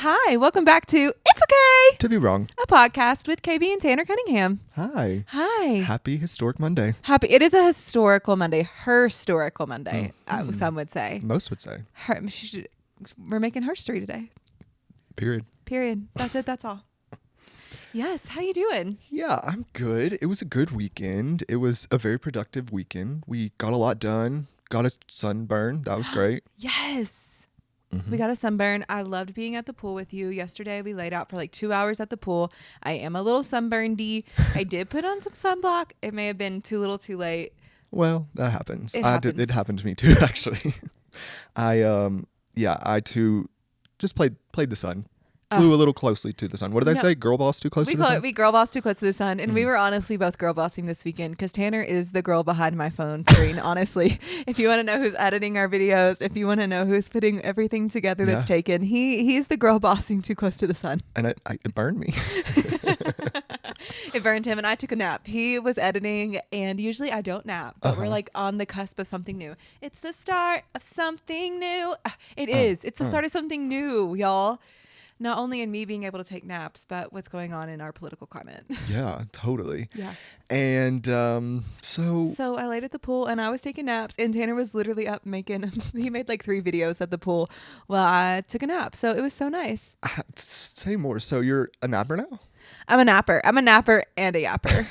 Hi, welcome back to It's Okay To Be Wrong, a podcast with KB and Tanner Cunningham. Hi. Hi. Happy Historic Monday. It is a historical Monday. Historical Monday, some would say. Most would say. We're making herstory today. Period. That's it. That's all. Yes. How you doing? Yeah, I'm good. It was a good weekend. It was a very productive weekend. We got a lot done. Got a sunburn. That was great. Yes. We got a sunburn. I loved being at the pool with you. Yesterday, we laid out for like 2 hours at the pool. I am a little sunburnedy. I did put on some sunblock. It may have been too little too late. Well, that happens. It happens. It happened to me too, actually. I too just played the sun. Flew a little closely to the sun. What did I say? Girl boss too close to the sun? We girl boss too close to the sun. And we were honestly both girl bossing this weekend because Tanner is the girl behind my phone screen, honestly. If you want to know who's editing our videos, if you want to know who's putting everything together that's taken, he's the girl bossing too close to the sun. And it burned me. It burned him and I took a nap. He was editing and usually I don't nap, but we're like on the cusp of something new. It's the start of something new. It is. It's the start of something new, y'all. Not only in me being able to take naps, but what's going on in our political climate. Yeah, totally. Yeah. And so I laid at the pool and I was taking naps and Tanner was literally up he made like 3 videos at the pool while I took a nap. So it was so nice. Say more. So you're a napper now? I'm a napper and a yapper.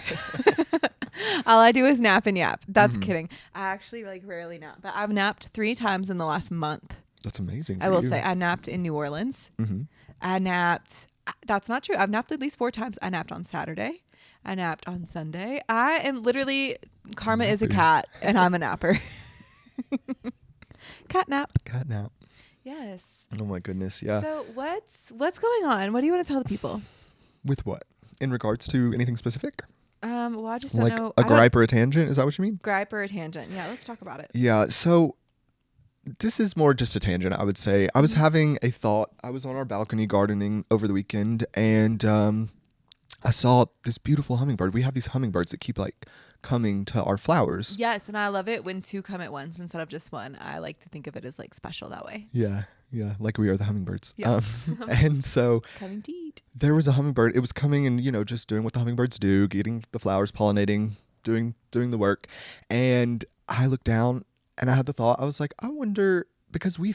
All I do is nap and yap. That's kidding. I actually like rarely nap, but I've napped 3 times in the last month. That's amazing. I will say I napped in New Orleans. Mm-hmm. I napped. That's not true. I've napped at least 4 times. I napped on Saturday. I napped on Sunday. I am literally, Karma is a cat and I'm a napper. Cat nap. Yes. Oh my goodness. Yeah. So what's going on? What do you want to tell the people? With what? In regards to anything specific? Well, I just don't like know. A gripe or a tangent? Is that what you mean? Gripe or a tangent. Yeah, let's talk about it. Yeah. So this is more just a tangent, I would say. I was having a thought. I was on our balcony gardening over the weekend and I saw this beautiful hummingbird. We have these hummingbirds that keep like coming to our flowers. Yes, and I love it when 2 come at once instead of just 1. I like to think of it as like special that way. Yeah. Like we are the hummingbirds. Yeah. And so coming to eat. There was a hummingbird. It was coming and, just doing what the hummingbirds do, getting the flowers, pollinating, doing the work. And I looked down and I had the thought, I was like, I wonder, because we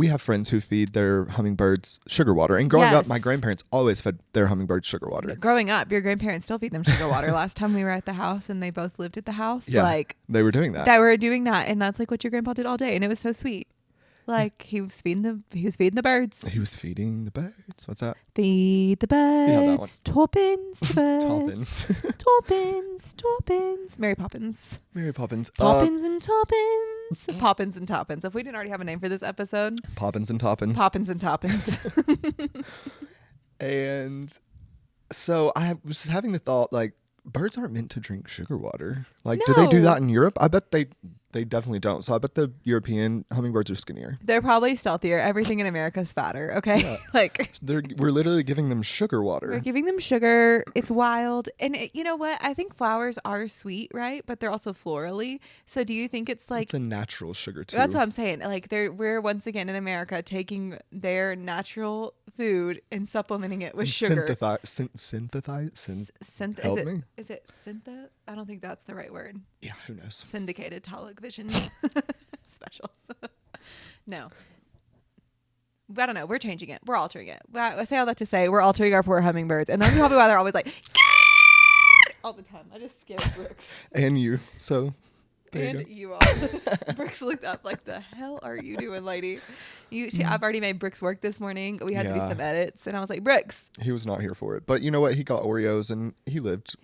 have friends who feed their hummingbirds sugar water. And growing up, my grandparents always fed their hummingbirds sugar water. Growing up, your grandparents still feed them sugar water. Last time we were at the house and they both lived at the house, they were doing that. And that's like what your grandpa did all day. And it was so sweet. Like he was feeding the birds. He was feeding the birds. What's that? Feed the birds. Toppins. The birds. Toppins. Mary Poppins. Poppins and Toppins. Poppins and Toppins. If we didn't already have a name for this episode. Poppins and Toppins. And so I was having the thought, like, birds aren't meant to drink sugar water. Like, do they do that in Europe? I bet they definitely don't. So I bet the European hummingbirds are skinnier. They're probably stealthier. Everything in America is fatter. Okay. Yeah. We're literally giving them sugar water. We're giving them sugar. It's wild. And you know what? I think flowers are sweet, right? But they're also florally. So do you think it's like... It's a natural sugar too. That's what I'm saying. Like we're once again in America taking their natural food and supplementing it with sugar. Help me. Is it syntha? I don't think that's the right word. Yeah, who knows? Syndicated television special. No. I don't know. We're changing it. We're altering it. I say all that to say we're altering our poor hummingbirds. And that's probably why they're always like, all the time. I just scared Brooks. And you. So you all. Brooks looked up like, the hell are you doing, lady? I've already made Brooks work this morning. We had to do some edits. And I was like, Brooks. He was not here for it. But you know what? He got Oreos and he lived.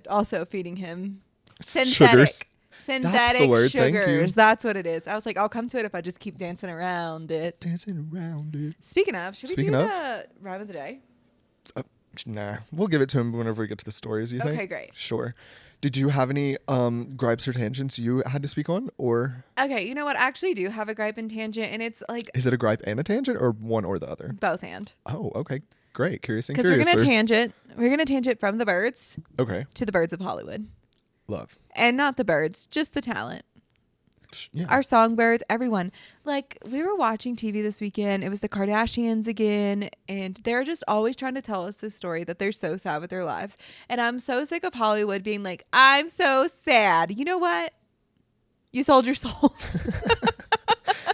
Also feeding him Synthetic That's the word. Sugars. That's what it is. I was like, I'll come to it if I just keep dancing around it. Speaking of, should we do the rhyme of the day? Nah. We'll give it to him whenever we get to the stories, you think? Okay, great. Sure. Did you have any gripes or tangents you had to speak on, or? Okay, you know what? I actually do have a gripe and tangent, and it's like... Is it a gripe and a tangent, or one or the other? Both and. Oh, okay. Great. Curious and curious. Because we're going to tangent from the birds. Okay. To the birds of Hollywood. Love. And not the birds, just the talent. Yeah. Our songbirds, everyone. Like, we were watching TV this weekend. It was the Kardashians again, and they're just always trying to tell us this story that they're so sad with their lives. And I'm so sick of Hollywood being like, I'm so sad. You know what? You sold your soul.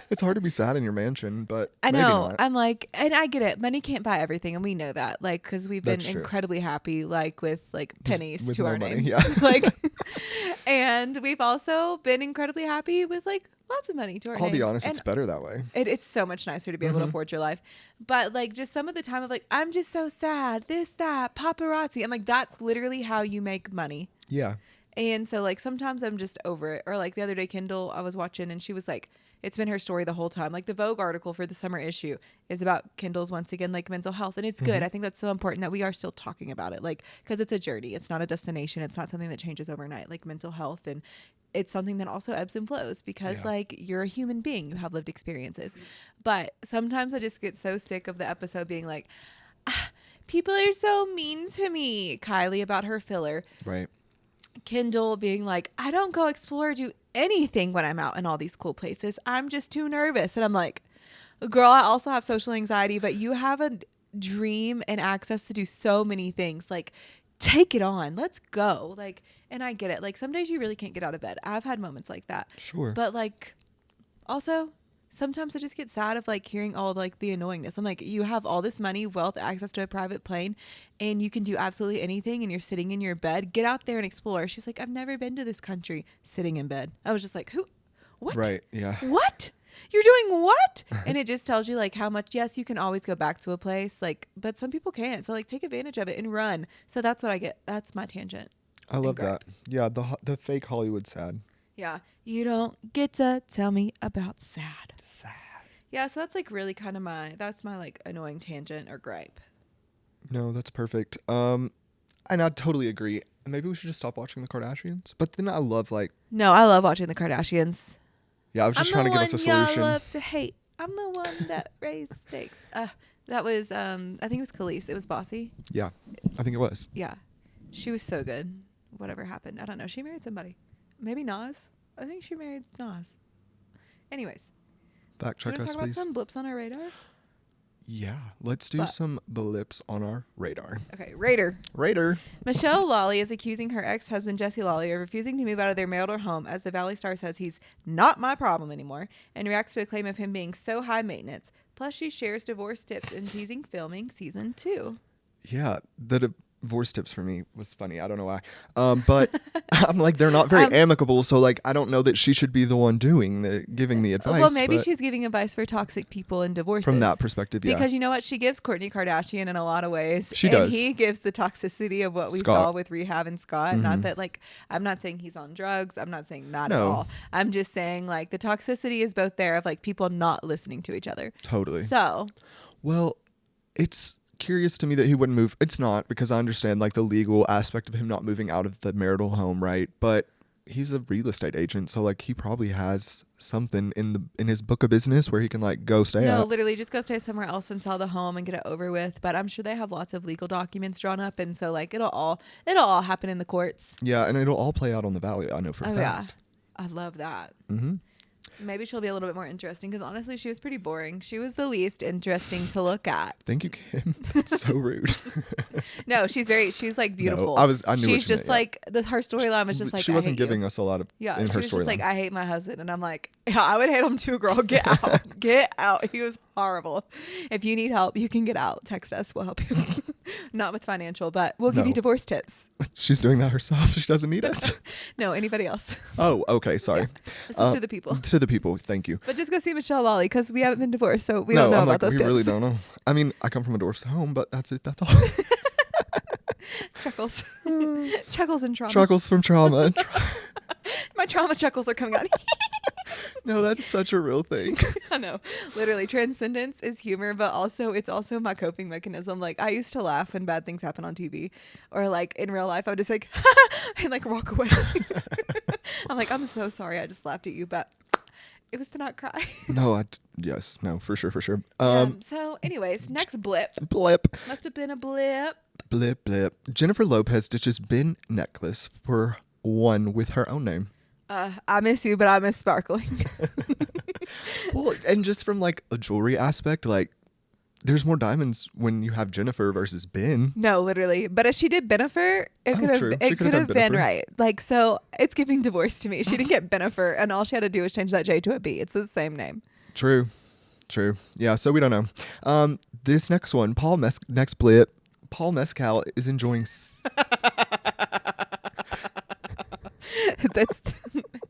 It's hard to be sad in your mansion, but I maybe know. not. I'm like, and I get it. Money can't buy everything, and we know that. Like, because we've been That's true. incredibly happy, like with like pennies With to no our money, name. yeah. Like, and we've also been incredibly happy with like lots of money to our name. I'll be honest, And it's better that way. it's so much nicer to be able to afford your life. But like, just some of the time of like, I'm just so sad. This, that, paparazzi. I'm like, that's literally how you make money. Yeah. And so like sometimes I'm just over it. Or like the other day, Kendall, I was watching and she was like, it's been her story the whole time. Like the Vogue article for the summer issue is about Kendall's, once again, like mental health. And it's good. I think that's so important that we are still talking about it. Like, because it's a journey. It's not a destination. It's not something that changes overnight, like mental health. And it's something that also ebbs and flows because like you're a human being. You have lived experiences. But sometimes I just get so sick of the episode being like, people are so mean to me. Kylie about her filler. Right. Kendall being like, I don't go explore or do anything when I'm out in all these cool places. I'm just too nervous. And I'm like, girl, I also have social anxiety, but you have a dream and access to do so many things. Like, take it on. Let's go. Like, and I get it. Like, some days you really can't get out of bed. I've had moments like that. Sure. But like, also, sometimes I just get sad of like hearing all like the annoyingness. I'm like, you have all this money, wealth, access to a private plane, and you can do absolutely anything, and you're sitting in your bed. Get out there and explore. She's like, I've never been to this country. Sitting in bed. I was just like, who? What? Right. Yeah. What? You're doing what? And it just tells you like how much, yes, you can always go back to a place, like, but some people can't. So like take advantage of it and run. So that's what I get. That's my tangent. I love that. Yeah. The fake Hollywood sad. Yeah. You don't get to tell me about sad. Sad. Yeah, so that's like really kind of that's my like annoying tangent or gripe. No, that's perfect. And I totally agree. Maybe we should just stop watching the Kardashians. But then I love like. No, I love watching the Kardashians. Yeah, I was just trying to give us a solution. Y'all love to hate. I'm the one that raised the stakes. That was I think it was Khalees. It was Bossy. Yeah, I think it was. Yeah, she was so good. Whatever happened, I don't know. She married somebody. Maybe Nas. I think she married Nas. Anyways. Fact check Do you want us, to talk about please. some blips on our radar? Yeah, let's do some blips on our radar. Okay, Radar. Michelle Lilly is accusing her ex-husband Jesse Lilly of refusing to move out of their marital home as the Valley Star says he's not my problem anymore and reacts to a claim of him being so high maintenance. Plus, she shares divorce tips and teasing filming season 2. Yeah, the divorce tips for me was funny. I don't know why. But I'm like, they're not very amicable. So like, I don't know that she should be the one giving the advice. Well, maybe she's giving advice for toxic people and divorces. From that perspective, yeah. Because you know what? She gives Kourtney Kardashian in a lot of ways. She and does. He gives the toxicity of what we Scott. saw with Rehab and Scott. Mm-hmm. Not that like, I'm not saying he's on drugs. I'm not saying that at No. all. I'm just saying like the toxicity is both there of like people not listening to each other. Totally. So. Well, it's curious to me that he wouldn't move. It's not, because I understand like the legal aspect of him not moving out of the marital home, right? But he's a real estate agent, so like he probably has something in his book of business where he can like go stay No, at. literally just go stay somewhere else and sell the home and get it over with. But I'm sure they have lots of legal documents drawn up, and so like it'll all happen in the courts. Yeah, and it'll all play out on the Valley. I know for a fact. Yeah, I love that. Mm-hmm. Maybe she'll be a little bit more interesting because honestly, she was pretty boring. She was the least interesting to look at. Thank you, Kim. That's so rude. No, she's like beautiful. No, I knew she's what you just meant, yeah. like her storyline was just like she I wasn't hate you. giving us a lot of Yeah, in she her was just like storyline. I hate my husband, and I'm like, yeah, I would hate him too, girl. Get out, get out. He was horrible. If you need help, you can get out. Text us, we'll help you. Not with financial, but we'll give you divorce tips. She's doing that herself. She doesn't need us. No, anybody else. Oh, okay. Sorry. Yeah. This is to the people. To the people. Thank you. But just go see Michelle Lilly because we haven't been divorced, so we don't know I'm about like, those we tips. really don't know. I mean, I come from a divorced home, but that's it. That's all. Chuckles. Chuckles and trauma. Chuckles from trauma. My trauma chuckles are coming out. No, that's such a real thing. I know. Literally, transcendence is humor, but also it's also my coping mechanism. Like I used to laugh when bad things happen on TV, or like in real life, I would just like and like walk away. I'm like, I'm so sorry, I just laughed at you, but it was to not cry. No, yes, no, for sure. So, anyways, next blip. Blip. Must have been a blip. Blip, blip. Jennifer Lopez ditches bin necklace for one with her own name. I miss you, but I miss sparkling. Well, and just from like a jewelry aspect, like there's more diamonds when you have Jennifer versus Ben. No, literally. But if she did Benifer, it True. could She could have have done been Benifer. right. Like, so it's giving divorce to me. She didn't get Benifer, and all she had to do was change that J to a B. It's the same name. True. Yeah, so we don't know. This next one, next Blip. Paul Mescal is enjoying... That's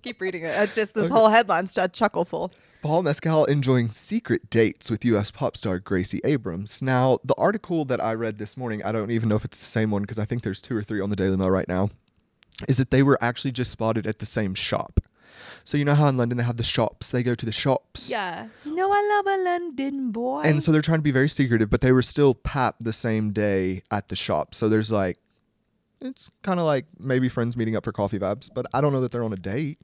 keep reading it. It's just this whole headline's a chuckle full. Paul Mescal enjoying secret dates with U.S. pop star Gracie Abrams. Now, the article that I read this morning, I don't even know if it's the same one because I think there's 2 or 3 on the Daily Mail right now, is that they were actually just spotted at the same shop. So you know how in London they have the shops? They go to the shops. Yeah. No, I love a London boy. And so they're trying to be very secretive, but they were still papped the same day at the shop. So there's like, it's kind of like maybe friends meeting up for coffee vibes, but I don't know that they're on a date.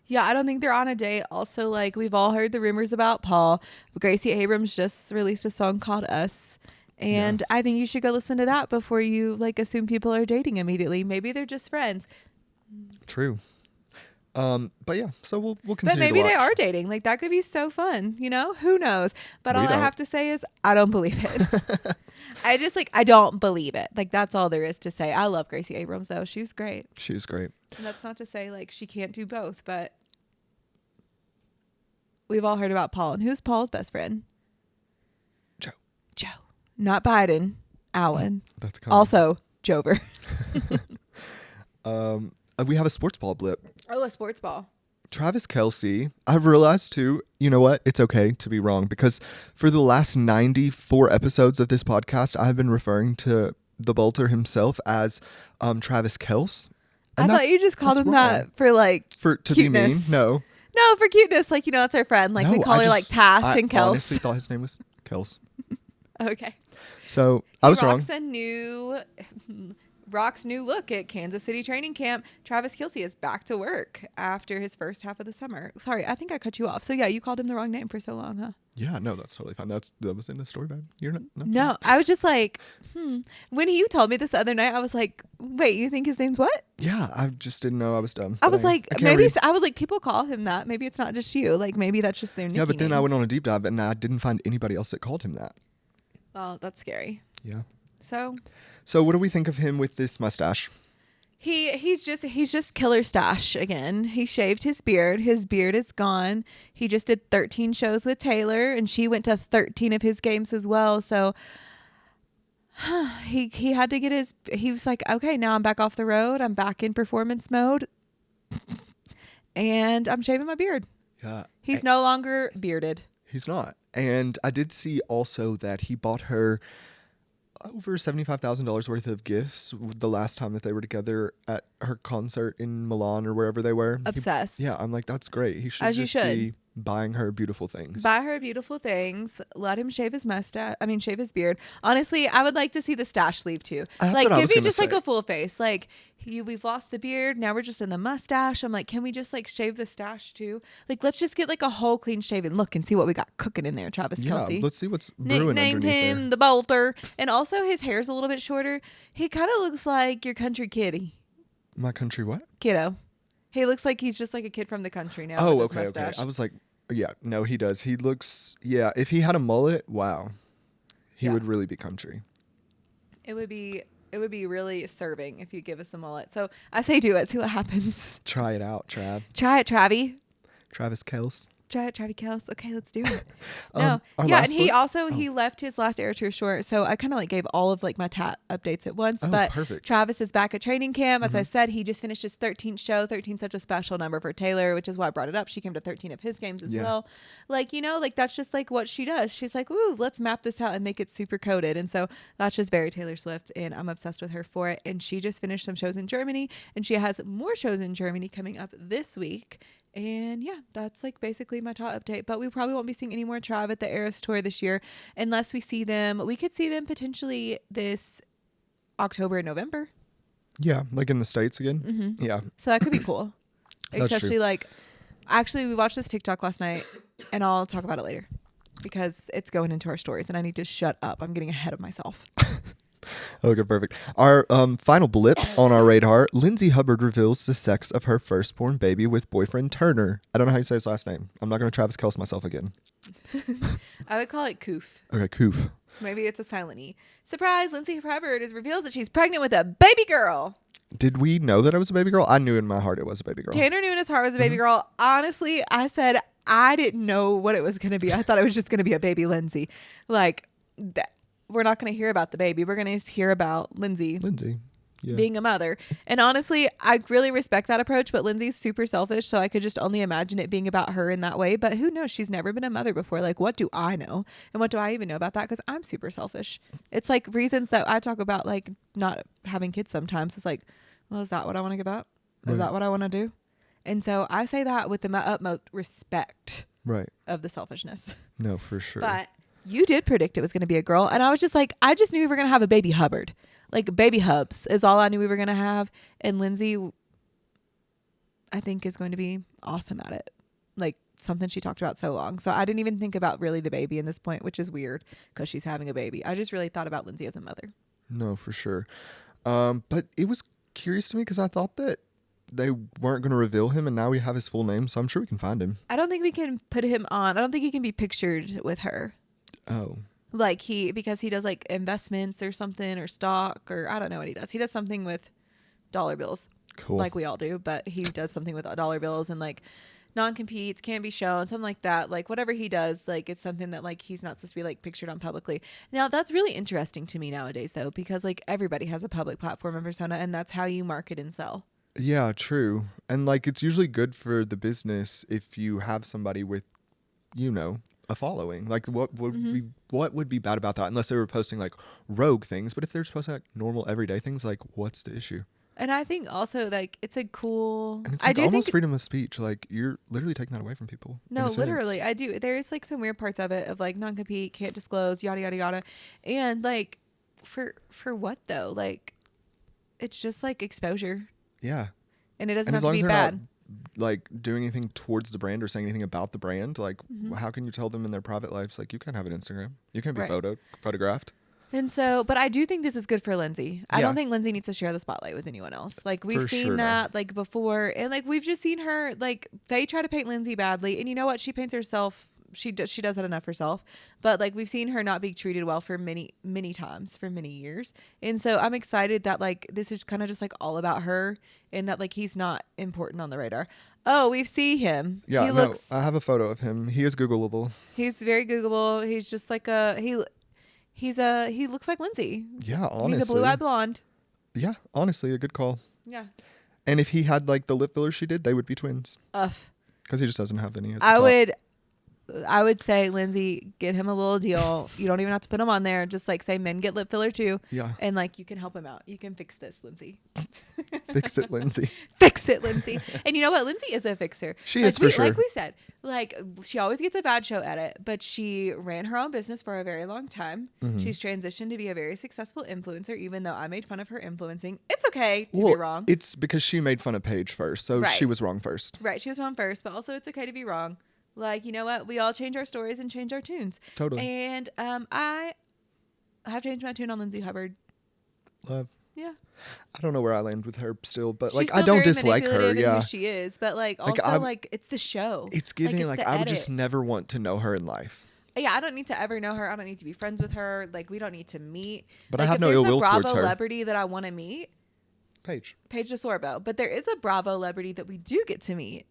Yeah, I don't think they're on a date. Also, like, we've all heard the rumors about Paul. Gracie Abrams just released a song called Us. And I think you should go listen to that before you, like, assume people are dating immediately. Maybe they're just friends. True. But yeah, so we'll continue But maybe to watch. they are dating. Like, that could be so fun, you know? Who knows? But We all I don't. have to say is I don't believe it. I don't believe it. Like, that's all there is to say. I love Gracie Abrams, though. She's great. She was great. And that's not to say, like, she can't do both, but we've all heard about Paul. And who's Paul's best friend? Joe. Not Biden. Allen. That's coming. Also, Jover. We have a sports ball blip. Oh, a sports ball. Travis Kelce, I've realized too, you know what? It's okay to be wrong because for the last 94 episodes of this podcast, I've been referring to the bolter himself as Travis Kelce. I thought you just called him that for, like, to cuteness. be mean. No, for cuteness. Like, you know, it's our friend. Like, we No, call her, like, Tass I and Kels. honestly thought his name was Kels. Okay. So I was wrong. Rock's new look at Kansas City training camp. Travis Kelce is back to work after his first half of the summer. Sorry, I think I cut you off. So yeah, you called him the wrong name for so long, huh? Yeah, no, that's totally fine. That was in the story, babe. You're not. No, I was just like, When you told me this the other night, I was like, wait, you think his name's what? Yeah, I just didn't know I was dumb. I was But like, I can't maybe read. I was like, people call him that. Maybe it's not just you. Like, maybe that's just their nickname. Yeah, but then I went on a deep dive and I didn't find anybody else that called him that. Well, that's scary. Yeah. So what do we think of him with this mustache? he's just killer stash again. He shaved his beard. His beard is gone. He just did 13 shows with Taylor, and she went to 13 of his games as well. So he had to get he was like, okay, now I'm back off the road. I'm back in performance mode, and I'm shaving my beard. Yeah. He's no longer bearded. He's not. And I did see also that he bought her over $75,000 worth of gifts the last time that they were together at her concert in Milan or wherever they were. Obsessed. Yeah, I'm like, that's great. He should As you just should. be buying her beautiful things. Buy her beautiful things. Let him shave his mustache. Shave his beard. Honestly, I would like to see the stash sleeve too. That's like, what I give was me gonna just like say. a full face. Like, we've lost the beard. Now we're just in the mustache. I'm like, can we just like shave the stash too? Like, let's just get like a whole clean shaven look and see what we got cooking in there, Travis Yeah, Kelce. let's see what's brewing Nicknamed underneath him there. the Bolter. And also his hair's a little bit shorter. He kind of looks like your country kitty. My country what? Kiddo. He looks like he's just like a kid from the country now. Oh, with his okay. mustache. I was like, yeah, no, he does. He looks, yeah, if he had a mullet, wow. He Yeah. would really be country. It would be really serving if you give us a mullet. So I say do it. See what happens. Try it out, Trav. Try it, Travi. Travis Kelce. Try it, Travi Kels. Okay, let's do it. Our Yeah, last and he one- also he left his last air tour short, so I kind of like gave all of like my updates at once. Oh, but perfect. Travis is back at training camp. As I said, he just finished his 13th show. 13 such a special number for Taylor, which is why I brought it up. She came to 13 of his games as Yeah. well. Like, you know, like that's just like what she does. She's like, ooh, let's map this out and make it super coded. And so that's just very Taylor Swift, and I'm obsessed with her for it. And she just finished some shows in Germany, and she has more shows in Germany coming up this week. And yeah, that's like basically my top update. But we probably won't be seeing any more Trav at the Eras Tour this year unless we see them. We could see them potentially this October and November. Yeah, like in the States again. Mm-hmm. Yeah. So that could be cool. That's Especially true. like, actually, we watched this TikTok last night, and I'll talk about it later because it's going into our stories, and I need to shut up. I'm getting ahead of myself. Okay, perfect. Our final blip on our radar, Lindsay Hubbard reveals the sex of her firstborn baby with boyfriend Turner. I don't know how you say his last name. I'm not going to Travis Kelce myself again. I would call it Coof. Okay, Coof. Maybe it's a silent E. Surprise, Lindsay Hubbard reveals that she's pregnant with a baby girl. Did we know that it was a baby girl? I knew in my heart it was a baby girl. Tanner knew in his heart it was a baby girl. Honestly, I said I didn't know what it was going to be. I thought it was just going to be a baby Lindsay. Like, we're not going to hear about the baby. We're going to hear about Lindsay. Yeah. Being a mother. And honestly, I really respect that approach, but Lindsay's super selfish, so I could just only imagine it being about her in that way. But who knows? She's never been a mother before. Like, what do I know? And what do I even know about that? Because I'm super selfish. It's like reasons that I talk about, like, not having kids sometimes. It's like, well, is that what I want to give up? Is that what I want to do? And so I say that with the utmost respect of the selfishness. No, for sure. But you did predict it was going to be a girl. And I was just like, I just knew we were going to have a baby Hubbard. Like, baby Hubs is all I knew we were going to have. And Lindsay, I think, is going to be awesome at it. Like, something she talked about so long. So I didn't even think about really the baby in this point, which is weird because she's having a baby. I just really thought about Lindsay as a mother. No, for sure. But it was curious to me because I thought that they weren't going to reveal him, and now we have his full name, so I'm sure we can find him. I don't think we can put him on. I don't think he can be pictured with her. Oh. Like, because he does like investments or something, or stock, or I don't know what he does. He does something with dollar bills. Cool. Like we all do, but he does something with dollar bills and like non-competes, can't be shown, something like that. Like whatever he does, like it's something that like he's not supposed to be like pictured on publicly. Now that's really interesting to me nowadays though, because like everybody has a public platform and persona, and that's how you market and sell. Yeah, true. And like it's usually good for the business if you have somebody with, a following. Like what would be bad about that, unless they were posting like rogue things? But if they're posting like normal everyday things, like what's the issue? And I think also like it's a cool, and it's like almost freedom of speech. Like you're literally taking that away from people. No, literally, I do. There is like some weird parts of it of like non-compete, can't disclose, yada yada yada, and like for what though? Like it's just like exposure. Yeah. And it doesn't have to be bad. Not, like doing anything towards the brand or saying anything about the brand, like how can you tell them in their private lives, like you can't have an Instagram, you can't be photographed. And so, but I do think this is good for Lindsay. I don't think Lindsay needs to share the spotlight with anyone else. Like we've seen that like before, and like we've just seen her, like they try to paint Lindsay badly, and you know what, she paints herself. She does that enough herself, but like we've seen her not be treated well for many times for many years. And so I'm excited that like this is kind of just like all about her, and that like he's not important on the radar. Oh, we see him. Yeah, I have a photo of him. He is Googleable. He's very Googleable. He's just like he looks like Lindsay. Yeah, honestly. He's a blue-eyed blonde. Yeah, honestly, a good call. Yeah. And if he had like the lip filler she did, they would be twins. Because he just doesn't have any. I would say, Lindsay, get him a little deal. You don't even have to put him on there. Just like say men get lip filler too. Yeah. And like you can help him out. You can fix this, Lindsay. Fix it, Lindsay. Fix it, Lindsay. And you know what? Lindsay is a fixer. She is for sure. Like we said, like she always gets a bad show edit, but she ran her own business for a very long time. Mm-hmm. She's transitioned to be a very successful influencer, even though I made fun of her influencing. It's okay to be wrong. It's because she made fun of Paige first. So she was wrong first. Right. She was wrong first, but also it's okay to be wrong. Like, you know what? We all change our stories and change our tunes. Totally. And I have changed my tune on Lindsay Hubbard. Love. Yeah. I don't know where I land with her still, but She's like still I don't very dislike her. Yeah. Who she is, but like also like it's the show. It's giving like I would just never want to know her in life. Yeah, I don't need to ever know her. I don't need to be friends with her. Like we don't need to meet. But like, I have no ill will towards her. There's a Bravo celebrity that I want to meet. Paige DeSorbo. But there is a Bravo celebrity that we do get to meet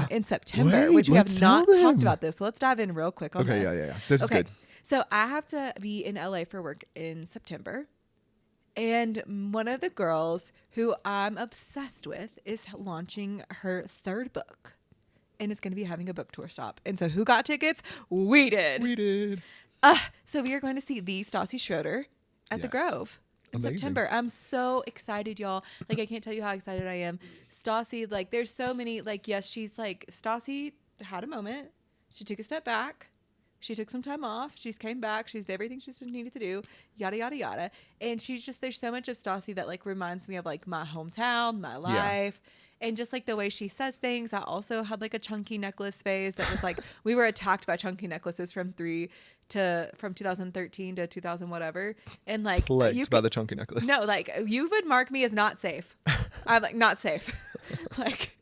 in September, which we have not talked about this. So let's dive in real quick on this. Yeah. This is good. So I have to be in LA for work in September. And one of the girls who I'm obsessed with is launching her third book. And it's going to be having a book tour stop. And so who got tickets? We did. So we are going to see the Stassi Schroeder at the Grove. In September. I'm so excited, y'all. Like, I can't tell you how excited I am. Stassi, like, there's so many, like, yes, she's like, Stassi had a moment. She took a step back. She took some time off. She's came back. She's did everything she needed to do. Yada, yada, yada. And she's just, there's so much of Stassi that, like, reminds me of, like, my hometown, my life. And just like the way she says things, I also had like a chunky necklace phase that was like, we were attacked by chunky necklaces from 2013 to 2000 whatever. And like Plagued by the chunky necklace. No, like you would mark me as not safe. I'm like, not safe. Like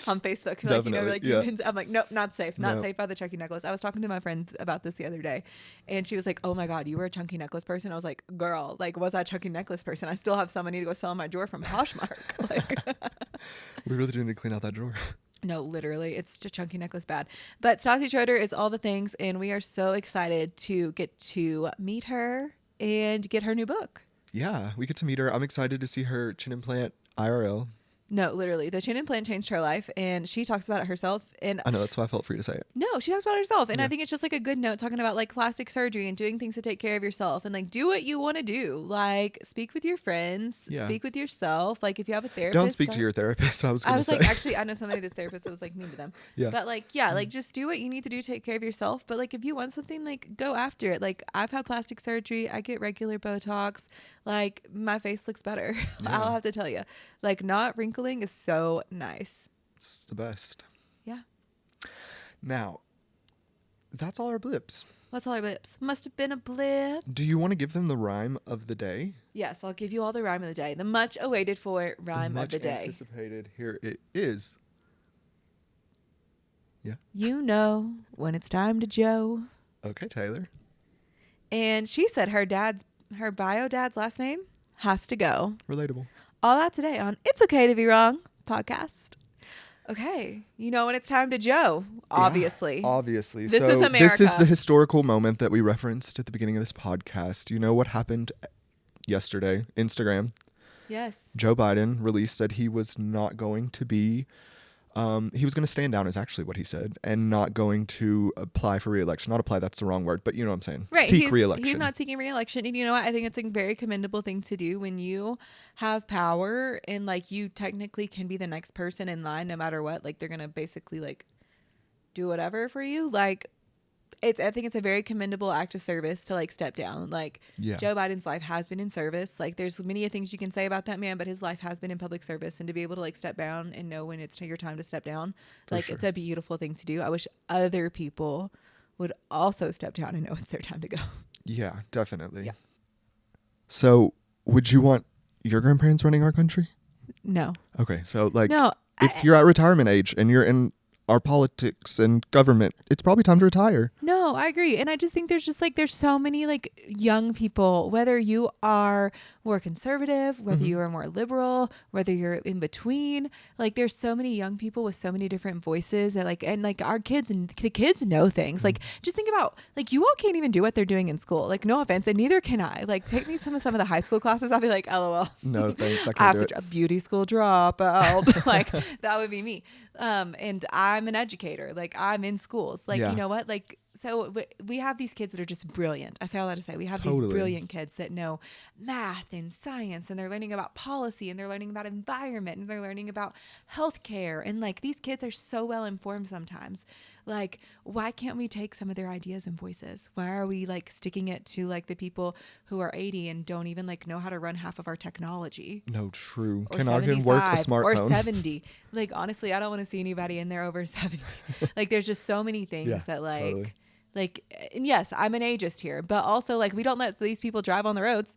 on Facebook. Like, you know, like I'm like, nope, not safe. Not safe by the chunky necklace. I was talking to my friend about this the other day and she was like, oh my God, you were a chunky necklace person. I was like, girl, like was I a chunky necklace person? I still have some I need to go sell in my drawer from Poshmark. Like we really do need to clean out that drawer. No, literally, it's a chunky necklace bad. But Stassi Schroeder is all the things, and we are so excited to get to meet her and get her new book. Yeah, we get to meet her. I'm excited to see her chin implant IRL. No, literally, the chin implant changed her life, and she talks about it herself. And I know, that's why I felt free to say it. No, she talks about it herself, and I think it's just like a good note talking about like plastic surgery and doing things to take care of yourself, and like do what you want to do. Like speak with your friends, speak with yourself. Like if you have a therapist, don't speak to your therapist. I was like, actually, I know somebody that's therapist that was like mean to them. Yeah, but like, yeah, like just do what you need to do to take care of yourself. But like if you want something, like go after it. Like I've had plastic surgery. I get regular Botox. Like my face looks better. Yeah. I'll have to tell you, like not wrinkling is so nice. It's the best. Yeah. Now, that's all our blips. That's all our blips. Must have been a blip. Do you want to give them the rhyme of the day? Yes, I'll give you all the rhyme of the day. The much awaited for rhyme of the day. Much anticipated. Here it is. Yeah. You know when it's time to Joe. Okay, Taylor. And she said her bio dad's last name has to go. Relatable. All that today on It's Okay to Be Wrong podcast. Okay. You know when it's time to Joe, obviously. Yeah, obviously. This is America. This is the historical moment that we referenced at the beginning of this podcast. You know what happened yesterday? Instagram. Yes. Joe Biden released that he was not going to be, he was going to stand down is actually what he said, and not going to apply for re-election. Not apply, that's the wrong word, but you know what I'm saying. Right. Seek re-election. He's not seeking re-election. And you know what? I think it's a very commendable thing to do when you have power and like you technically can be the next person in line no matter what. Like they're going to basically like do whatever for you. Like I think it's a very commendable act of service to like step down. Like Joe Biden's life has been in service. Like there's many things you can say about that man, but his life has been in public service, and to be able to like step down and know when it's your time to step down, it's a beautiful thing to do. I wish other people would also step down and know it's their time to go. Yeah, definitely. Yeah. So would you want your grandparents running our country? No. Okay. So like, no, if you're at retirement age and you're in our politics and government, it's probably time to retire. No, I agree. And I just think there's so many like young people, whether you are more conservative, whether you are more liberal, whether you're in between, like there's so many young people with so many different voices that like, and like our kids and the kids know things. Like just think about like you all can't even do what they're doing in school. Like no offense, and neither can I. Like take me some of the high school classes. I'll be like, LOL. No thanks. I I can't have do to it. beauty school dropout. Like that would be me. And I'm an educator. Like I'm in schools. Like you know what? Like so we have these kids that are just brilliant. I say all that to say we have these brilliant kids that know math and science, and they're learning about policy, and they're learning about environment, and they're learning about healthcare. And like these kids are so well informed sometimes. Like why can't we take some of their ideas and voices? Why are we like sticking it to like the people who are 80 and don't even like know how to run half of our technology? No, true. Or Cannot even work a smartphone. Or 70. Like honestly, I don't want to see anybody in there over 70. Like there's just so many things that like totally. Like, and yes, I'm an ageist here, but also like we don't let these people drive on the roads.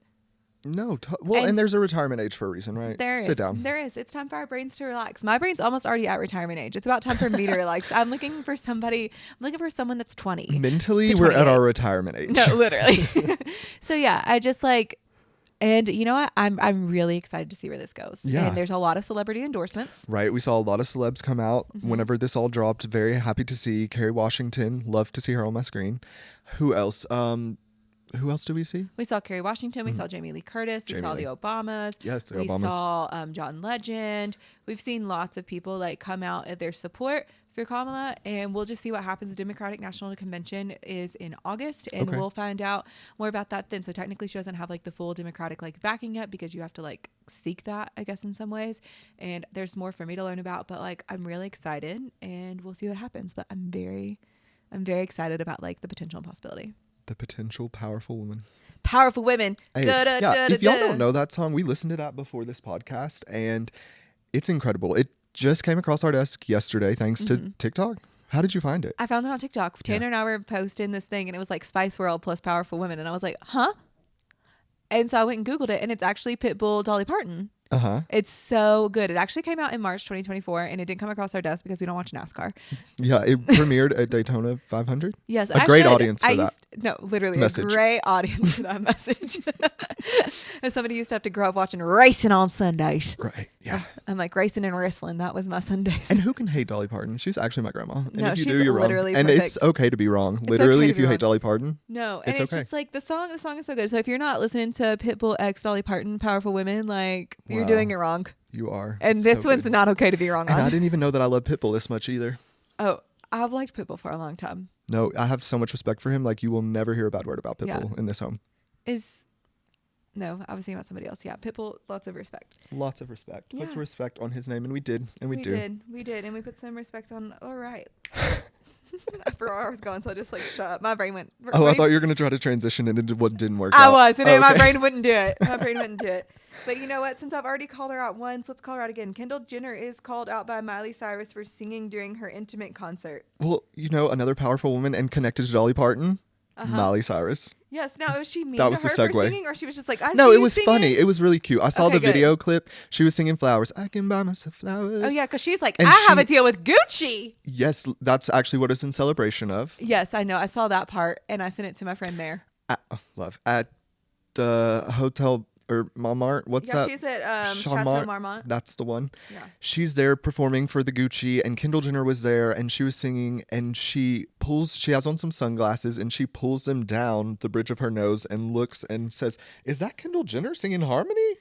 No. And there's a retirement age for a reason, right? Sit down. There is. It's time for our brains to relax. My brain's almost already at retirement age. It's about time for me to relax. I'm looking for someone that's 20. Mentally, we're at our retirement age. No, literally. So yeah, I just like, and you know what? I'm really excited to see where this goes. Yeah. And there's a lot of celebrity endorsements. Right. We saw a lot of celebs come out whenever this all dropped. Very happy to see Kerry Washington. Love to see her on my screen. Who else? Who else do we see? We saw Kerry Washington. We saw Jamie Lee Curtis. We saw the Obamas. Yes, the we Obamas. We saw John Legend. We've seen lots of people like come out at their support for Kamala, and we'll just see what happens. The Democratic National Convention is in August, and we'll find out more about that then. So technically she doesn't have like the full Democratic like backing yet, because you have to like seek that, I guess, in some ways. And there's more for me to learn about, but like I'm really excited, and we'll see what happens. But I'm very excited about like the potential and possibility. The potential powerful woman. Powerful women. Hey, if y'all don't know that song, we listened to that before this podcast, and it's incredible. just came across our desk yesterday thanks to TikTok. How did you find it? I found it on TikTok. Tanner and I were posting this thing, and it was like Spice World plus powerful women, and I was like, huh? And so I went and Googled it, and it's actually Pitbull, Dolly Parton. It's so good. It actually came out in March 2024, and it didn't come across our desk because we don't watch NASCAR. Yeah, it premiered at Daytona 500. Yes, a great audience for that. No, literally message. A great audience for that message. As somebody used to have to grow up watching racing on Sundays. Right, yeah. I'm like racing and wrestling. That was my Sundays. And who can hate Dolly Parton? She's actually my grandma. And no, if you she's do, you're literally wrong. perfect. And it's okay to be wrong. It's literally, okay if you hate Dolly Parton, no, and it's okay. just like the song is so good. So if you're not listening to Pitbull X Dolly Parton, Powerful Women, like you're doing it wrong. You are. And it's this so one's good. not okay to be wrong and on. I didn't even know that I love Pitbull this much either. Oh, I've liked Pitbull for a long time. No, I have so much respect for him. Like, you will never hear a bad word about Pitbull in this home. No, I was thinking about somebody else. Yeah, Pitbull, lots of respect. Lots of respect. Yeah. Put respect on his name, and we did, and we do. We did, and we put some respect on. All right. I forgot where I was going, so I just like shut up. My brain went. Oh, I thought you were gonna try to transition, and it didn't work. I out. was, and okay. my brain wouldn't do it. My brain wouldn't do it. But you know what? Since I've already called her out once, let's call her out again. Kendall Jenner is called out by Miley Cyrus for singing during her intimate concert. Well, another powerful woman and connected to Dolly Parton, Miley Cyrus. Yes. Now, was she mean That to was her the for segue. singing, or she was just like, No, it was funny. It was really cute. I saw Okay, the good. video clip. She was singing Flowers. I can buy myself flowers. Oh yeah, because she's like, And I have she- a deal with Gucci. Yes, that's actually what it's in celebration of. Yes, I know. I saw that part, and I sent it to my friend Mare. At the hotel or Montmartre. What's that? She's at Chateau Chateau Marmont. That's the one. Yeah. She's there performing for the Gucci, and Kendall Jenner was there, and she was singing, and she has on some sunglasses, and she pulls them down the bridge of her nose and looks and says, "Is that Kendall Jenner singing harmony?"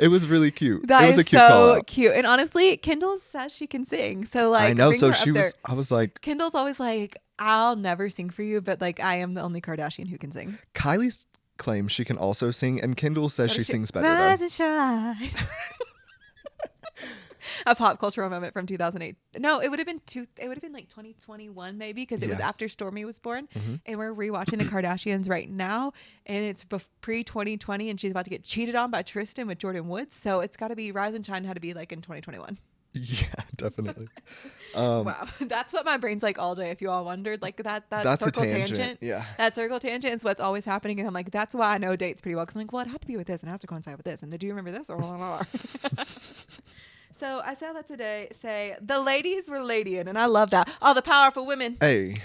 It was really cute. That it was is a cute call so out. cute. And honestly, Kendall says she can sing. So like, I know. bring So her she up was. there. I was like, Kendall's always like, I'll never sing for you, but like, I am the only Kardashian who can sing. Kylie's claims she can also sing, and Kendall says she sings better Rise though. and shine. A pop cultural moment from 2008. No, it would have been like 2021 maybe, because it was after Stormy was born, and we're rewatching the Kardashians right now, and it's pre 2020, and she's about to get cheated on by Tristan with Jordan Woods, so it's got to be Rise and Shine had to be like in 2021. Yeah, definitely. Wow, that's what my brain's like all day. If you all wondered, like that's circle a tangent. Yeah, that circle tangent is what's always happening, and I'm like, that's why I know dates pretty well, because I'm like, well, it had to be with this, and it has to coincide with this, and do you remember this? Or blah, blah, blah. So I said that today. Say the ladies were ladying, and I love that. All the powerful women. Hey.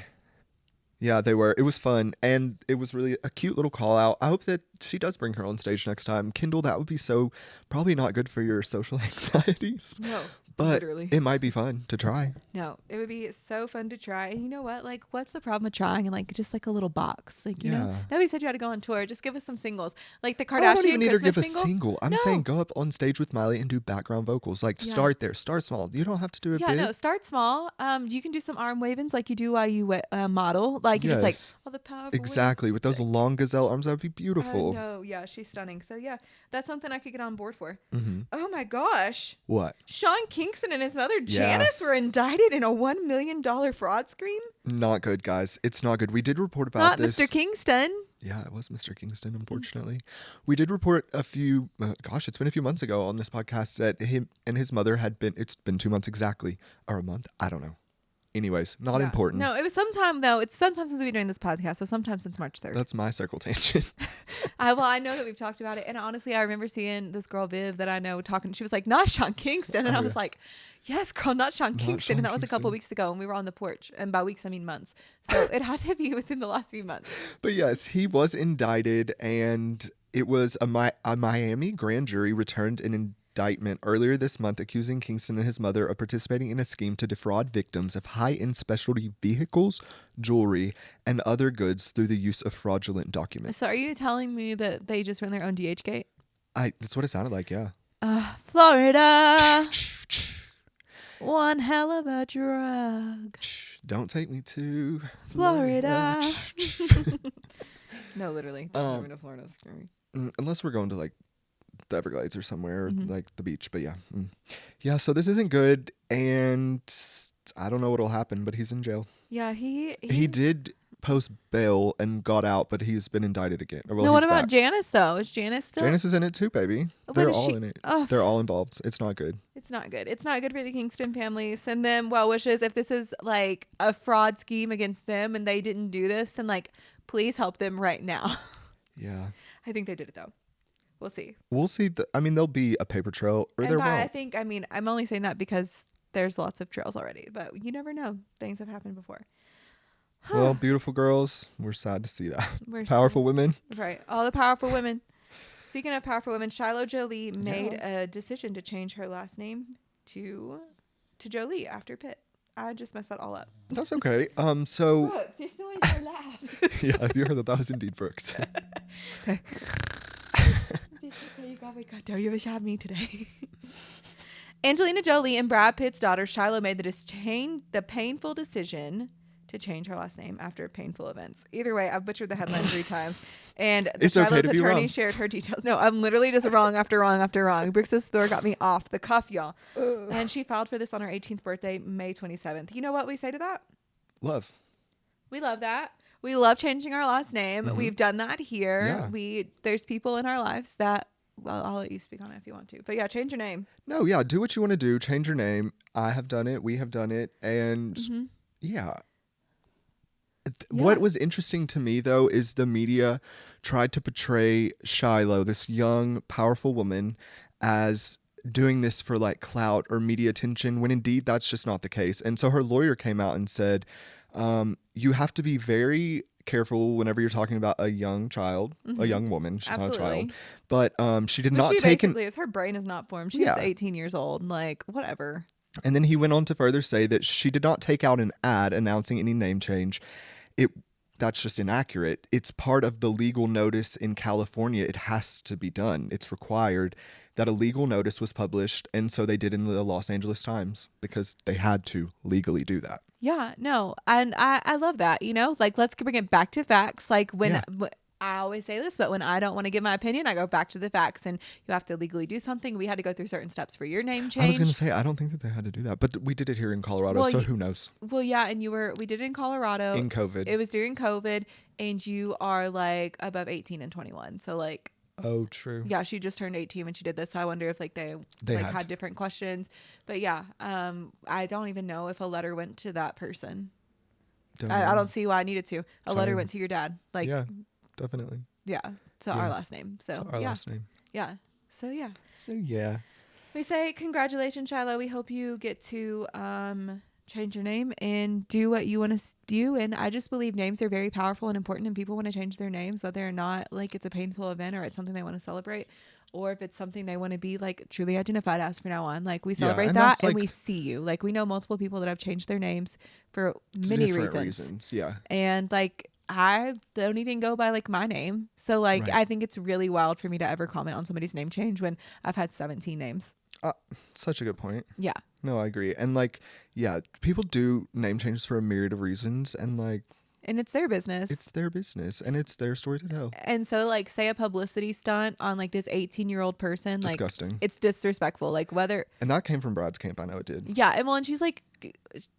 Yeah, they were. It was fun, and it was really a cute little call out. I hope that she does bring her on stage next time. Kendall, that would be probably not good for your social anxieties. No, but literally. it might be fun to try. No, it would be so fun to try. And you know what? Like, what's the problem with trying and like just like a little box? Like, you know, nobody said you had to go on tour. Just give us some singles. Like the Kardashian I don't even need her to Christmas give a single. I'm saying go up on stage with Miley and do background vocals. Like start there, start small. You don't have to do it big. No, start small. You can do some arm wavings like you do while you model. Like you just like all the powerful. Exactly, with those long gazelle arms, that would be beautiful. No, yeah, she's stunning. So yeah, that's something I could get on board for. Mm-hmm. Oh my gosh. What? Sean Kingston and his mother Janice were indicted in a $1 million fraud scheme. Not good, guys. It's not good. We did report about this. Mr. Kingston. Yeah, it was Mr. Kingston, unfortunately. We did report it's been a few months ago on this podcast that him and his mother it's been 2 months exactly, or a month. I don't know. Anyways, not important. No, it was sometime though. It's sometime since we've been doing this podcast, so sometime since March 3rd. That's my circle tangent. I know that we've talked about it, and honestly, I remember seeing this girl Viv that I know talking. She was like, "Not Sean Kingston," and I was like, "Yes, girl, not Sean Kingston." And that was a couple weeks ago, and we were on the porch, and by weeks I mean months. So it had to be within the last few months. But yes, he was indicted, and it was a Miami grand jury returned an indictment earlier this month accusing Kingston and his mother of participating in a scheme to defraud victims of high-end specialty vehicles, jewelry, and other goods through the use of fraudulent documents. So are you telling me that they just ran their own DH gate? That's what it sounded like, yeah. Florida, one hell of a drug. Don't take me to Florida. No, literally. Don't go to Florida. Screw me. Unless we're going to like the Everglades or somewhere, or like the beach. But yeah. So this isn't good, and I don't know what'll happen. But he's in jail. Yeah, he did post bail and got out, but he's been indicted again. Well, No, what he's about back. Janice though? Is Janice still? Janice is in it too, baby. What They're is all she- in it. Ugh. They're all involved. It's not good. It's not good. It's not good for the Kingston family. Send them well wishes. If this is like a fraud scheme against them and they didn't do this, then like please help them right now. Yeah. I think they did it though. We'll see. We'll see. I mean, there'll be a paper trail, or there I won't. think, I mean, I'm only saying that because there's lots of trails already, but you never know. Things have happened before. Well, beautiful girls. We're sad to see that. We're Powerful women. Right. All the powerful women. Speaking of powerful women, Shiloh Jolie made a decision to change her last name to Jolie after Pitt. I just messed that all up. That's okay. So Brooks, you're so loud. yeah, have you heard that was indeed Brooks? You wish I had me today. Angelina Jolie and Brad Pitt's daughter Shiloh made the painful decision to change her last name after painful events. Either way, I've butchered the headline 3 times. And It's Shiloh's okay to be attorney wrong. shared her details. No, I'm literally just wrong after wrong after wrong. Brooks' store got me off the cuff, y'all. And she filed for this on her 18th birthday, May 27th. You know what we say to that? Love. We love that. We love changing our last name. Mhm. We've done that here. Yeah. There's people in our lives that, well, I'll let you speak on it if you want to. But yeah, change your name. No, yeah, do what you want to do. Change your name. I have done it. We have done it. And Mm-hmm. yeah. Yeah. What was interesting to me, though, is the media tried to portray Shiloh, this young, powerful woman, as doing this for like clout or media attention, when indeed that's just not the case. And so her lawyer came out and said, you have to be very careful whenever you're talking about a young child, a young woman. She's not a child. But she did not She take basically is. Her brain is not formed. She's Yeah. 18 years old. Like, whatever. And then he went on to further say that she did not take out an ad announcing any name change. That's just inaccurate. It's part of the legal notice in California. It has to be done. It's required that a legal notice was published, and so they did in the Los Angeles Times because they had to legally do that. Yeah, no. And I love that, you know? Like, let's bring it back to facts. Like, when I always say this, but when I don't want to give my opinion, I go back to the facts, and you have to legally do something. We had to go through certain steps for your name change. I was going to say, I don't think that they had to do that, but we did it here in Colorado, Well, so who knows? Well, yeah, and we did it in Colorado. In COVID. It was during COVID, and you are like above 18 and 21. So like, Oh, true. yeah, she just turned 18 when she did this. So I wonder if like they like had different questions. But yeah, I don't even know if a letter went to that person. I don't see why I needed to. A letter went to your dad. Like, yeah, definitely. yeah. So our last name. So Our last name. Yeah. So yeah. So yeah. We say congratulations, Shiloh. We hope you get to change your name and do what you want to do. And I just believe names are very powerful and important, and people want to change their names, whether or not like it's a painful event or it's something they want to celebrate, or if it's something they want to be like truly identified as from now on. Like we celebrate and that, that's, and like, we see you. Like we know multiple people that have changed their names for many Different reasons. Yeah. And like I don't even go by like my name. So like Right. I think it's really wild for me to ever comment on somebody's name change when I've had 17 names. Such a good point. Yeah. No, I agree. And like, yeah, people do name changes for a myriad of reasons, and like, And it's their business. it's their business and it's their story to tell. And so like say a publicity stunt on like this 18-year-old person, like Disgusting. it's disrespectful. Like whether And that came from Brad's camp. I know it did. yeah, and well, and she's like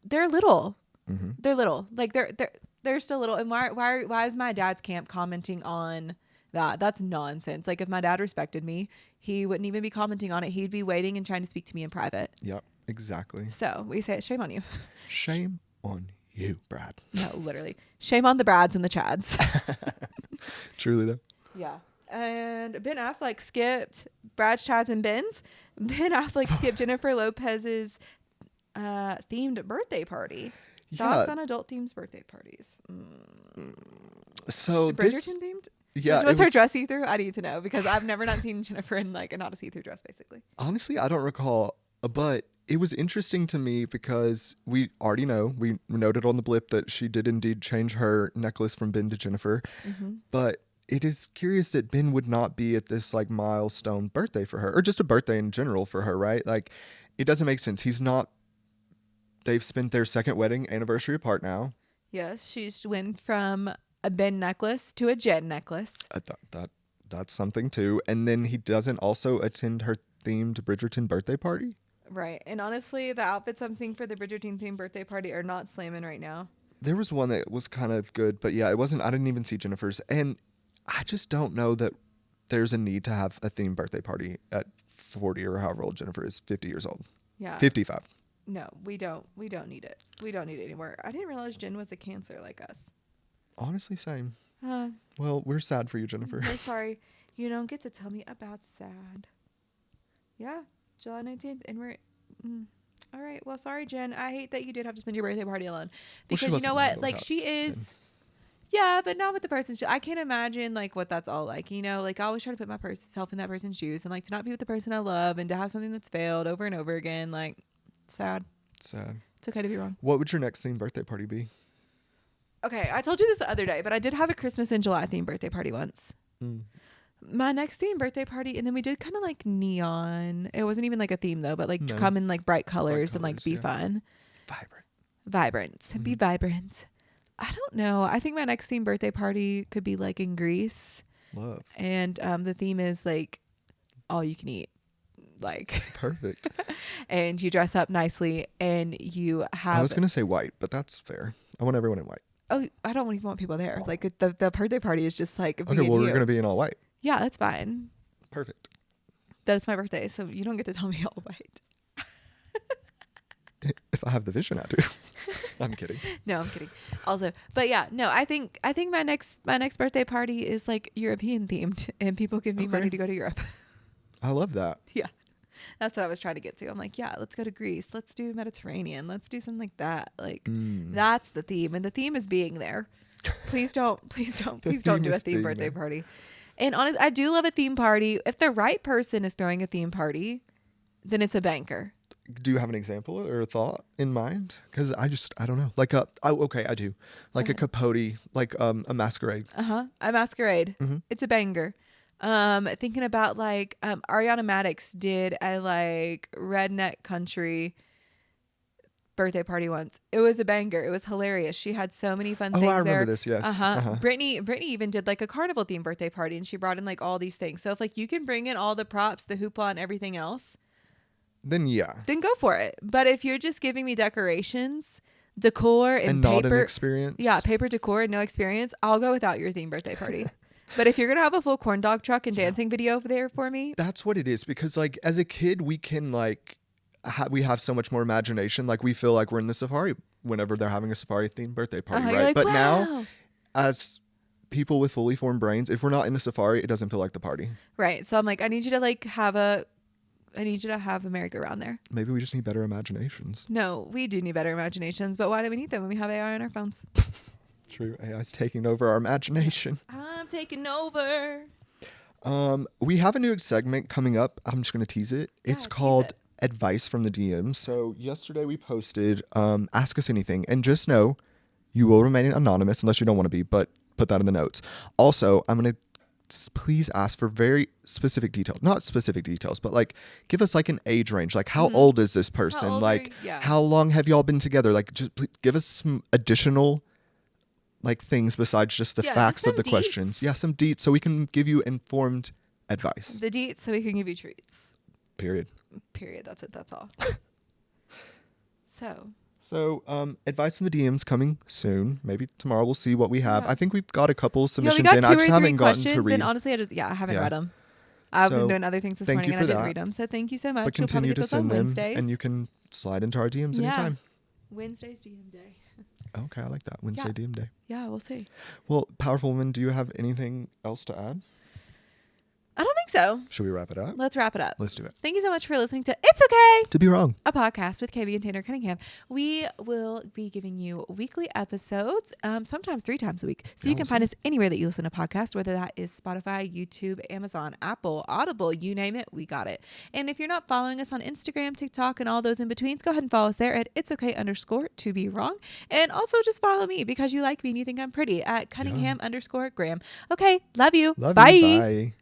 they're little. Mm-hmm. They're little. Like they're still little. And why is my dad's camp commenting on that? That's nonsense. Like if my dad respected me, he wouldn't even be commenting on it. He'd be waiting and trying to speak to me in private. Yep, exactly. So we say shame on you. Shame on you, Brad. No, literally. Shame on the Brads and the Chads. Truly though. Yeah. And Ben Affleck skipped Brad's, Chads, and Ben's. Ben Affleck skipped Jennifer Lopez's themed birthday party. Thoughts on adult themed birthday parties? So this, Bridgerton themed? yeah, Was it her dress see-through? I need to know because I've never not seen Jennifer in like not a see-through dress basically. honestly, I don't recall, but it was interesting to me because we already know, we noted on the blip that she did indeed change her necklace from Ben to Jennifer. Mm-hmm. But it is curious that Ben would not be at this like milestone birthday for her, or just a birthday in general for her, right? Like, it doesn't make sense. He's not. They've spent their second wedding anniversary apart now. Yes, she's went from a Ben necklace to a Jen necklace. That's something too. And then he doesn't also attend her themed Bridgerton birthday party. Right. And honestly, the outfits I'm seeing for the Bridgerton themed birthday party are not slamming right now. There was one that was kind of good, but yeah, it wasn't. I didn't even see Jennifer's, and I just don't know that there's a need to have a themed birthday party at 40 or however old Jennifer is, 50 years old. Yeah. 55. No, we don't need it. We don't need it anymore. I didn't realize Jen was a Cancer like us. Honestly, same. Well, we're sad for you, Jennifer. We're sorry. You don't get to tell me about sad. Yeah, July 19th, and we're... all right. Well, sorry, Jen. I hate that you did have to spend your birthday party alone. Because you know what? Like, she is... Yeah, but not with the person. I can't imagine, like, what that's all like, you know? Like, I always try to put myself in that person's shoes and, like, to not be with the person I love and to have something that's failed over and over again. Like, sad. Sad. It's okay to be wrong. What would your next themed birthday party be? Okay, I told you this the other day, but I did have a Christmas in July themed birthday party once. My next themed birthday party, and then we did kind of like neon. It wasn't even like a theme though, but like to come in like bright colors and like be fun. Vibrant. Be vibrant. I don't know. I think my next themed birthday party could be like in Greece. Love. And the theme is like all you can eat. Like perfect. And you dress up nicely and you have... I was going to say white, but that's fair. I want everyone in white. Oh, I don't even want people there. Like the birthday party is just like... Okay, well, we're going to be in all white. Yeah, that's fine. Perfect. That's my birthday, so you don't get to tell me all white. If I have the vision, I do. I'm kidding. No, I'm kidding. Also, but yeah, no, I think my next birthday party is like European themed, and people give me money to go to Europe. I love that. Yeah, that's what I was trying to get to. I'm like, yeah, let's go to Greece. Let's do Mediterranean. Let's do something like that. Like that's the theme, and the theme is being there. Please don't do a theme birthday party. And honestly, I do love a theme party. If the right person is throwing a theme party, then it's a banker. Do you have an example or a thought in mind? Because I don't know. Like I do. Like a capote, like a masquerade. A masquerade. It's a banger. Thinking about like Ariana Madix did a like redneck country birthday party once. It was a banger. It was hilarious. She had so many fun things there. I remember this. Yes. Brittany even did like a carnival themed birthday party, and she brought in like all these things. So if like you can bring in all the props, the hoopla, and everything else, then go for it. But if you're just giving me decorations, decor, and paper, not an experience, paper decor and no experience, I'll go without your themed birthday party. But if you're gonna have a full corn dog truck and dancing video over there for me, that's what it is. Because like as a kid, we can like we have so much more imagination. Like we feel like we're in the safari whenever they're having a safari themed birthday party, right? Like, but wow. Now, as people with fully formed brains, if we're not in a safari, it doesn't feel like the party, right? So I'm like, I need you to have a merry-go-round there. Maybe we just need better imaginations. No, we do need better imaginations, but why do we need them when we have AI on our phones? True. AI's taking over our imagination. I'm taking over. We have a new segment coming up. I'm just going to tease it. It's called Advice from the DM. So yesterday we posted Ask Us Anything. And just know you will remain anonymous unless you don't want to be, but put that in the notes. Also, I'm going to please ask for very specific details. Not specific details, but like give us like an age range. Like how old is this person? Like how long have y'all been together? Like just give us some additional like things besides just the facts of the questions. Yeah, some deets so we can give you informed advice. The deets so we can give you treats. Period. That's it. That's all. So advice from the DMs coming soon. Maybe tomorrow we'll see what we have. I think we've got a couple submissions in. I just haven't gotten to read. And honestly, I haven't read them. I've been doing other things this morning and I didn't read them. So thank you so much. But continue to send them and you can slide into our DMs anytime. Wednesday's DM day. Okay, I like that. Wednesday DM day. Yeah, we'll see. Well, Powerful Woman, do you have anything else to add? I don't think so. Should we wrap it up? Let's wrap it up. Let's do it. Thank you so much for listening to It's Okay to Be Wrong, a podcast with KB and Tanner Cunningham. We will be giving you weekly episodes, sometimes 3 times a week. So you can find us anywhere that you listen to podcasts, whether that is Spotify, YouTube, Amazon, Apple, Audible, you name it, we got it. And if you're not following us on Instagram, TikTok, and all those in betweens, go ahead and follow us there at It's Okay _ to be wrong. And also just follow me because you like me and you think I'm pretty at Cunningham _ Graham. Okay, love you. Bye. Bye.